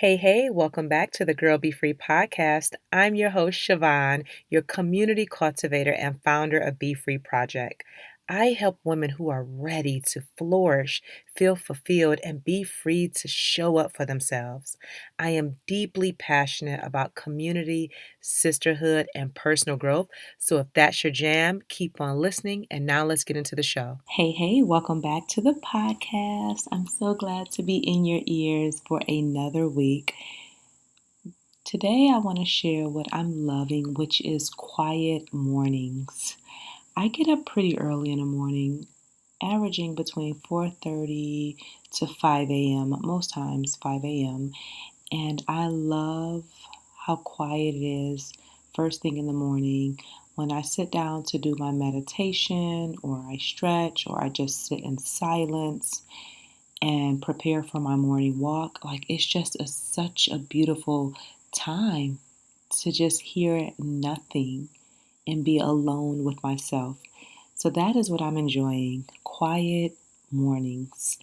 Hey, welcome back to the Girl Be Free podcast. I'm your host, Siobhan, your community cultivator and founder of Be Free Project. I help women who are ready to flourish, feel fulfilled, and be free to show up for themselves. I am deeply passionate about community, sisterhood, and personal growth. So if that's your jam, keep on listening. And now let's get into the show. Hey, welcome back to the podcast. I'm so glad to be in your ears for another week. Today, I want to share what I'm loving, which is quiet mornings. I get up pretty early in the morning, averaging between 4:30 to 5 a.m., most times 5 a.m., and I love how quiet it is first thing in the morning when I sit down to do my meditation, or I stretch, or I just sit in silence and prepare for my morning walk. Like, it's just such a beautiful time to just hear nothing and be alone with myself. So that is what I'm enjoying, quiet mornings.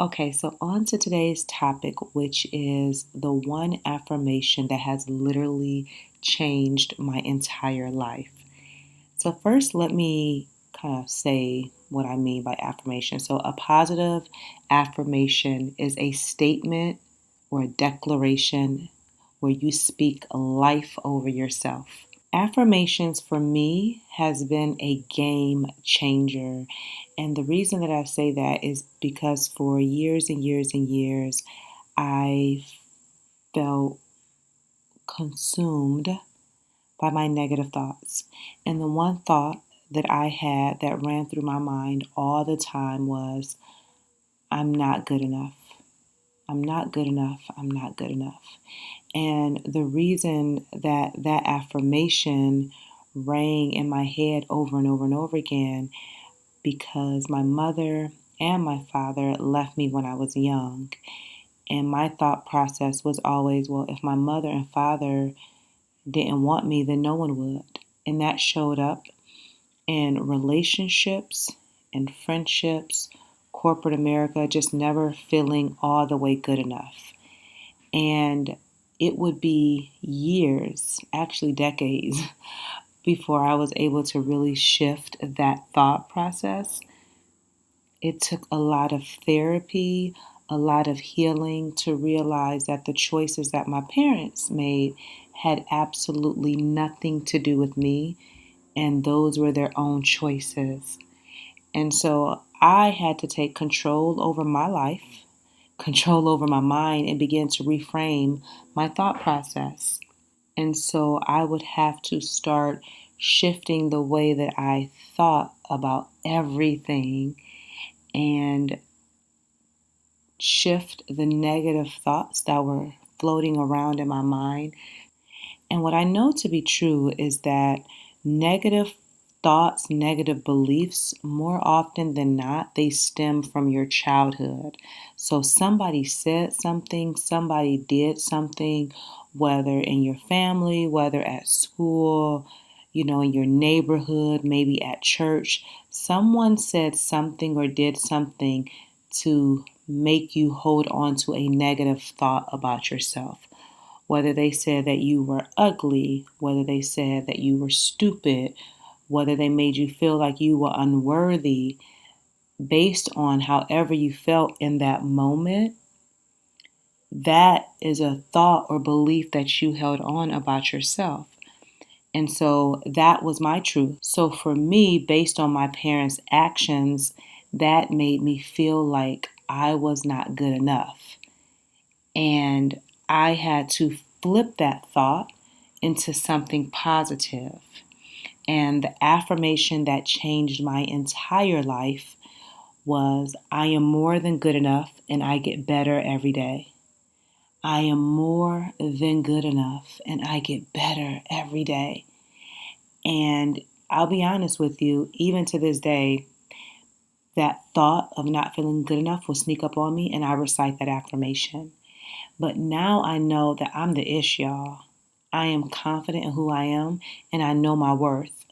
Okay, so on to today's topic, which is the one affirmation that has literally changed my entire life. So first, let me kind of say what I mean by affirmation. So a positive affirmation is a statement or a declaration where you speak life over yourself. Affirmations for me has been a game changer. And the reason that I say that is because for years and years and years, I felt consumed by my negative thoughts. And the one thought that I had that ran through my mind all the time was, I'm not good enough. I'm not good enough. I'm not good enough. And the reason that that affirmation rang in my head over and over and over again, because my mother and my father left me when I was young. And my thought process was always, well, if my mother and father didn't want me, then no one would. And that showed up in relationships and friendships, corporate America, just never feeling all the way good enough. And it would be years, actually decades, before I was able to really shift that thought process. It took a lot of therapy, a lot of healing to realize that the choices that my parents made had absolutely nothing to do with me, and those were their own choices. And so I had to take control over my life, control over my mind, and begin to reframe my thought process. And so I would have to start shifting the way that I thought about everything and shift the negative thoughts that were floating around in my mind. And what I know to be true is that negative thoughts, negative beliefs, more often than not, they stem from your childhood. So somebody said something, somebody did something, whether in your family, whether at school, in your neighborhood, maybe at church. Someone said something or did something to make you hold on to a negative thought about yourself. Whether they said that you were ugly, whether they said that you were stupid, whether they made you feel like you were unworthy, based on however you felt in that moment, that is a thought or belief that you held on about yourself. And so that was my truth. So for me, based on my parents' actions, that made me feel like I was not good enough. And I had to flip that thought into something positive. And the affirmation that changed my entire life was, I am more than good enough and I get better every day. I am more than good enough and I get better every day. And I'll be honest with you, even to this day, that thought of not feeling good enough will sneak up on me and I recite that affirmation. But now I know that I'm the ish, y'all. I am confident in who I am and I know my worth.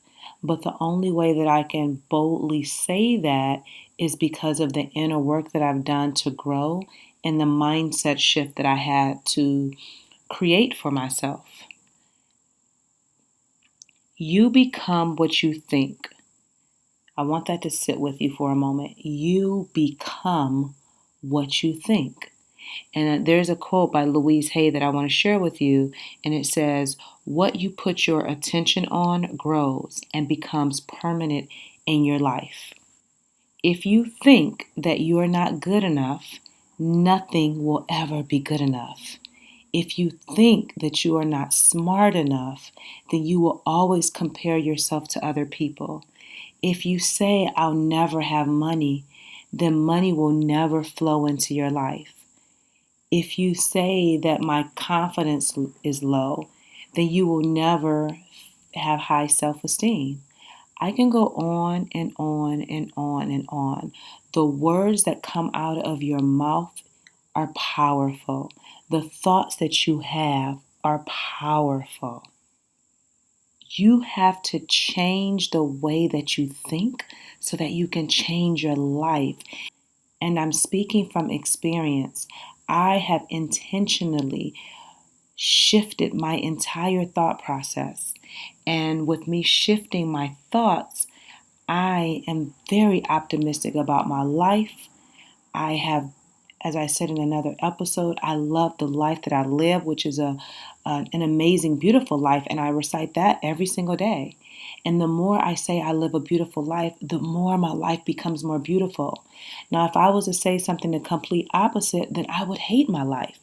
But the only way that I can boldly say that is because of the inner work that I've done to grow and the mindset shift that I had to create for myself. You become what you think. I want that to sit with you for a moment. You become what you think. And there's a quote by Louise Hay that I want to share with you, and it says, "What you put your attention on grows and becomes permanent in your life." If you think that you are not good enough, nothing will ever be good enough. If you think that you are not smart enough, then you will always compare yourself to other people. If you say, "I'll never have money," then money will never flow into your life. If you say that my confidence is low, then you will never have high self-esteem. I can go on and on and on and on. The words that come out of your mouth are powerful. The thoughts that you have are powerful. You have to change the way that you think so that you can change your life. And I'm speaking from experience. I have intentionally shifted my entire thought process. And with me shifting my thoughts, I am very optimistic about my life. I have, as I said in another episode, I love the life that I live, which is an amazing, beautiful life. And I recite that every single day. And the more I say I live a beautiful life, the more my life becomes more beautiful. Now, if I was to say something the complete opposite, then I would hate my life.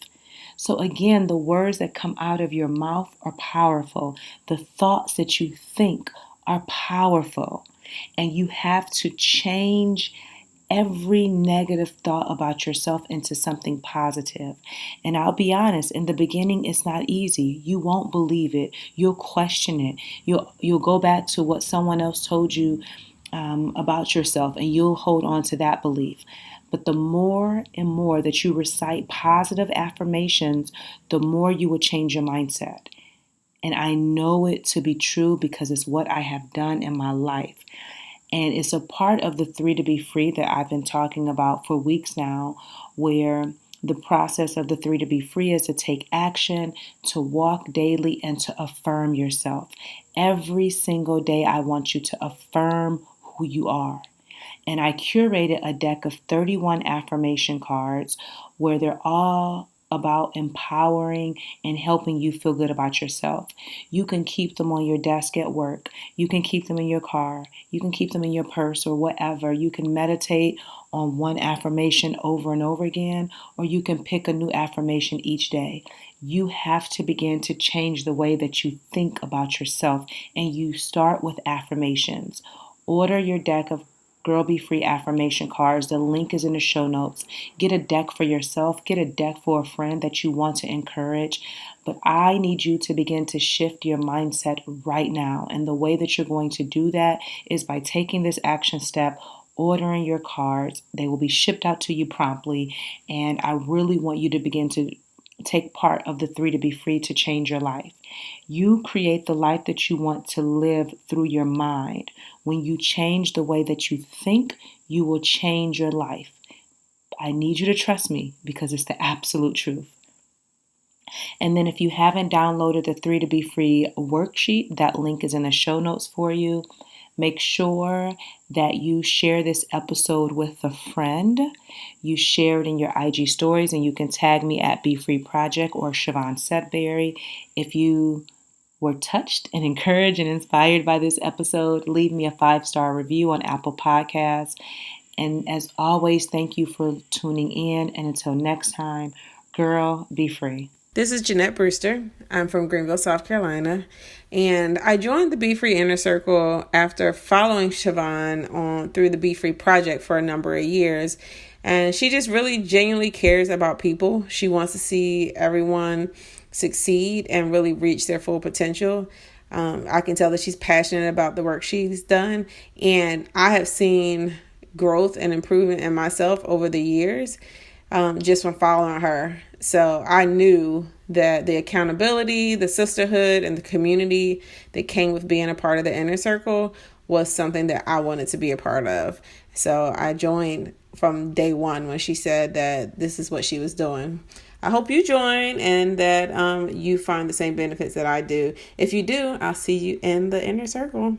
So again, the words that come out of your mouth are powerful. The thoughts that you think are powerful. And you have to change every negative thought about yourself into something positive. And I'll be honest, in the beginning, it's not easy. You won't believe it. You'll question it. You'll go back to what someone else told you about yourself, and you'll hold on to that belief. But the more and more that you recite positive affirmations, the more you will change your mindset. And I know it to be true because it's what I have done in my life. And it's a part of the 3 to be free that I've been talking about for weeks now, where the process of the 3 to be free is to take action, to walk daily, and to affirm yourself. Every single day, I want you to affirm who you are. And I curated a deck of 31 affirmation cards where they're all about empowering and helping you feel good about yourself. You can keep them on your desk at work. You can keep them in your car. You can keep them in your purse or whatever. You can meditate on one affirmation over and over again, or you can pick a new affirmation each day. You have to begin to change the way that you think about yourself, and you start with affirmations. Order your deck of Girl Be Free affirmation cards. The link is in the show notes. Get a deck for yourself. Get a deck for a friend that you want to encourage. But I need you to begin to shift your mindset right now. And the way that you're going to do that is by taking this action step, ordering your cards. They will be shipped out to you promptly. And I really want you to begin to take part of the 3 to be free to change your life. You create the life that you want to live through your mind. When you change the way that you think, you will change your life. I need you to trust me because it's the absolute truth. And then if you haven't downloaded the 3 to be free worksheet, that link is in the show notes for you. Make sure that you share this episode with a friend. You share it in your IG stories, and you can tag me at Be Free Project or Siobhan Setberry. If you were touched and encouraged and inspired by this episode, leave me a 5-star review on Apple Podcasts. And as always, thank you for tuning in. And until next time, girl, be free. This is Jeanette Brewster. I'm from Greenville, South Carolina, and I joined the Be Free Inner Circle after following Siobhan through the Be Free Project for a number of years. And she just really genuinely cares about people. She wants to see everyone succeed and really reach their full potential. I can tell that she's passionate about the work she's done, and I have seen growth and improvement in myself over the years just from following her. So I knew that the accountability, the sisterhood, and the community that came with being a part of the inner circle was something that I wanted to be a part of. So I joined from day one when she said that this is what she was doing. I hope you join and that you find the same benefits that I do. If you do, I'll see you in the inner circle.